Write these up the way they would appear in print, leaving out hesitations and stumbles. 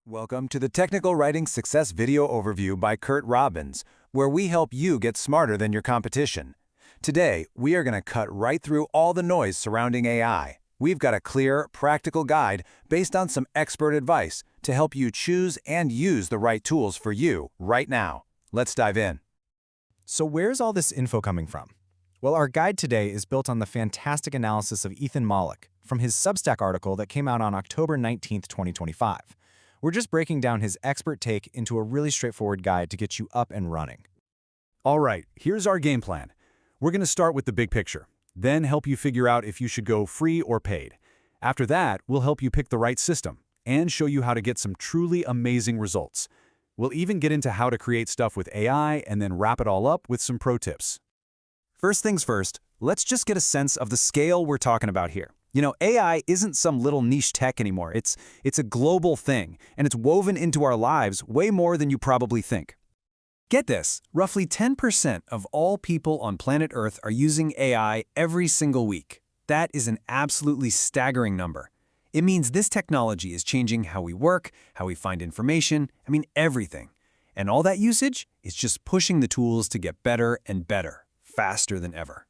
Welcome to the Technical Writing Success Video Overview by Kurt Robbins, where we help you get smarter than your competition. Today, we are going to cut right through all the noise surrounding AI. We've got a clear, practical guide based on some expert advice to help you choose and use the right tools for you right now. Let's dive in. So where's all this info coming from? Well, our guide today is built on the fantastic analysis of Ethan Mollick from his Substack article that came out on October 19, 2025. We're just breaking down his expert take into a really straightforward guide to get you up and running. All right, here's our game plan. We're going to start with the big picture, then help you figure out if you should go free or paid. After that, we'll help you pick the right system and show you how to get some truly amazing results. We'll even get into how to create stuff with AI and then wrap it all up with some pro tips. First things first, let's just get a sense of the scale we're talking about here. You know, AI isn't some little niche tech anymore. It's a global thing, and it's woven into our lives way more than you probably think. Get this, roughly 10% of all people on planet Earth are using AI every single week. That is an absolutely staggering number. It means this technology is changing how we work, how we find information, everything. And all that usage is just pushing the tools to get better and better, faster than ever.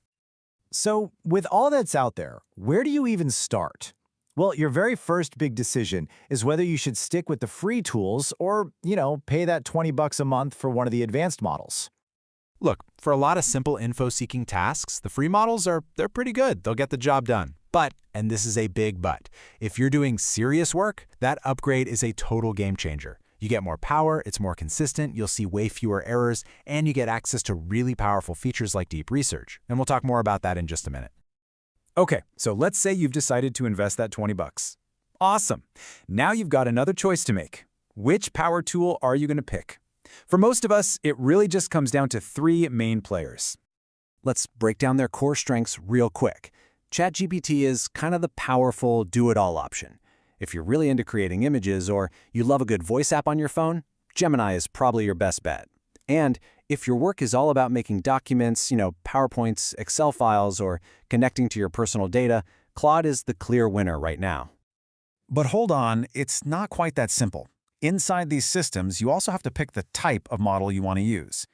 So with all that's out there, where do you even start? Well, your very first big decision is whether you should stick with the free tools or, pay that $20 a month for one of the advanced models. Look, for a lot of simple info-seeking tasks, the free models they're pretty good. They'll get the job done. But, and this is a big but, if you're doing serious work, that upgrade is a total game changer. You get more power, it's more consistent, you'll see way fewer errors, and you get access to really powerful features like deep research. And we'll talk more about that in just a minute. Okay, so let's say you've decided to invest that $20. Awesome. Now you've got another choice to make. Which power tool are you going to pick? For most of us, it really just comes down to three main players. Let's break down their core strengths real quick. ChatGPT is kind of the powerful do-it-all option. If you're really into creating images or you love a good voice app on your phone, Gemini is probably your best bet. And if your work is all about making documents, PowerPoints, Excel files, or connecting to your personal data, Claude is the clear winner right now. But hold on, it's not quite that simple. Inside these systems, you also have to pick the type of model you want to use.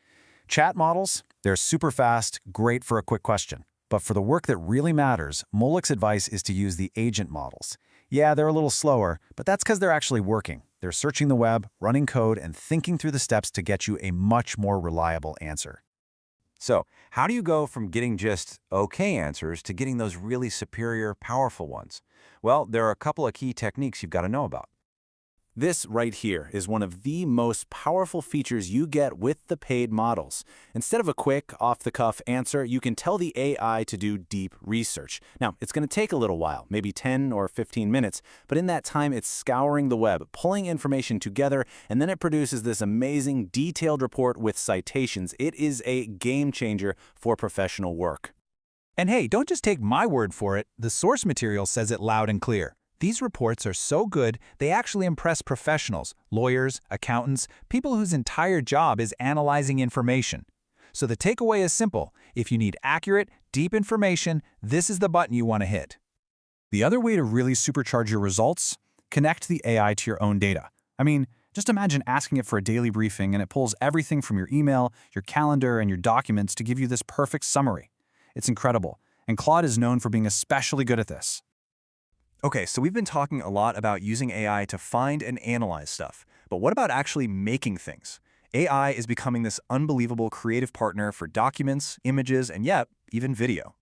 Chat models, they're super fast, great for a quick question. But for the work that really matters, Mollick's advice is to use the agent models. Yeah, they're a little slower, but that's because they're actually working. They're searching the web, running code, and thinking through the steps to get you a much more reliable answer. So, how do you go from getting just okay answers to getting those really superior, powerful ones? Well, there are a couple of key techniques you've got to know about. This right here is one of the most powerful features you get with the paid models. Instead of a quick, off-the-cuff answer, you can tell the AI to do deep research. Now, it's going to take a little while, maybe 10 or 15 minutes, but in that time, it's scouring the web, pulling information together, and then it produces this amazing, detailed report with citations. It is a game changer for professional work. And hey, don't just take my word for it. The source material says it loud and clear. These reports are so good, they actually impress professionals, lawyers, accountants, people whose entire job is analyzing information. So the takeaway is simple. If you need accurate, deep information, this is the button you want to hit. The other way to really supercharge your results? Connect the AI to your own data. Just imagine asking it for a daily briefing and it pulls everything from your email, your calendar, and your documents to give you this perfect summary. It's incredible, and Claude is known for being especially good at this. Okay, so we've been talking a lot about using AI to find and analyze stuff, but what about actually making things? AI is becoming this unbelievable creative partner for documents, images, and even video.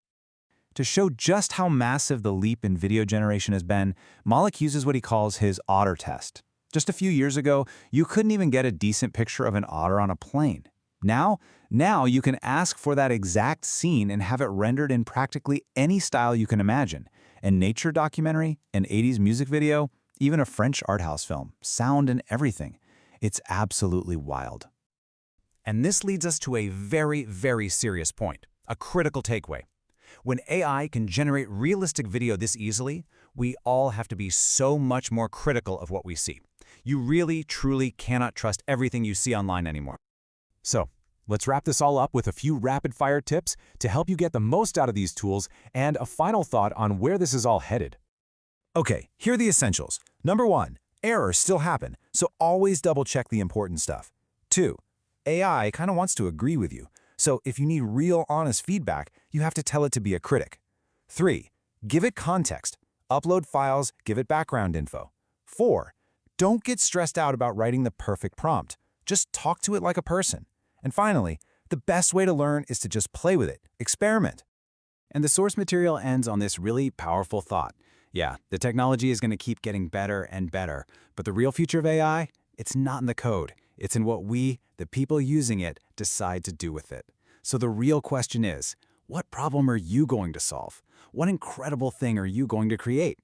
To show just how massive the leap in video generation has been, Mollick uses what he calls his otter test. Just a few years ago, you couldn't even get a decent picture of an otter on a plane. Now you can ask for that exact scene and have it rendered in practically any style you can imagine. A nature documentary, an 80s music video, even a French art house film, sound and everything. It's absolutely wild. And this leads us to a very, very serious point, a critical takeaway. When AI can generate realistic video this easily, we all have to be so much more critical of what we see. You really, truly cannot trust everything you see online anymore. So, let's wrap this all up with a few rapid-fire tips to help you get the most out of these tools and a final thought on where this is all headed. Okay, here are the essentials. Number 1, Errors still happen, so always double-check the important stuff. 2. AI kind of wants to agree with you, so if you need real, honest feedback, you have to tell it to be a critic. 3. Give it context. Upload files, give it background info. 4. Don't get stressed out about writing the perfect prompt. Just talk to it like a person. And finally, the best way to learn is to just play with it, experiment. And the source material ends on this really powerful thought. Yeah, the technology is going to keep getting better and better, but the real future of AI, it's not in the code. It's in what we, the people using it, decide to do with it. So the real question is, what problem are you going to solve? What incredible thing are you going to create?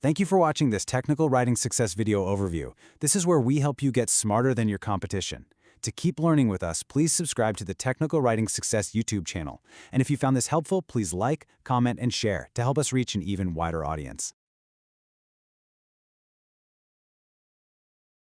Thank you for watching this Technical Writing Success video overview. This is where we help you get smarter than your competition. To keep learning with us, please subscribe to the Technical Writing Success YouTube channel. And if you found this helpful, please like, comment, and share to help us reach an even wider audience.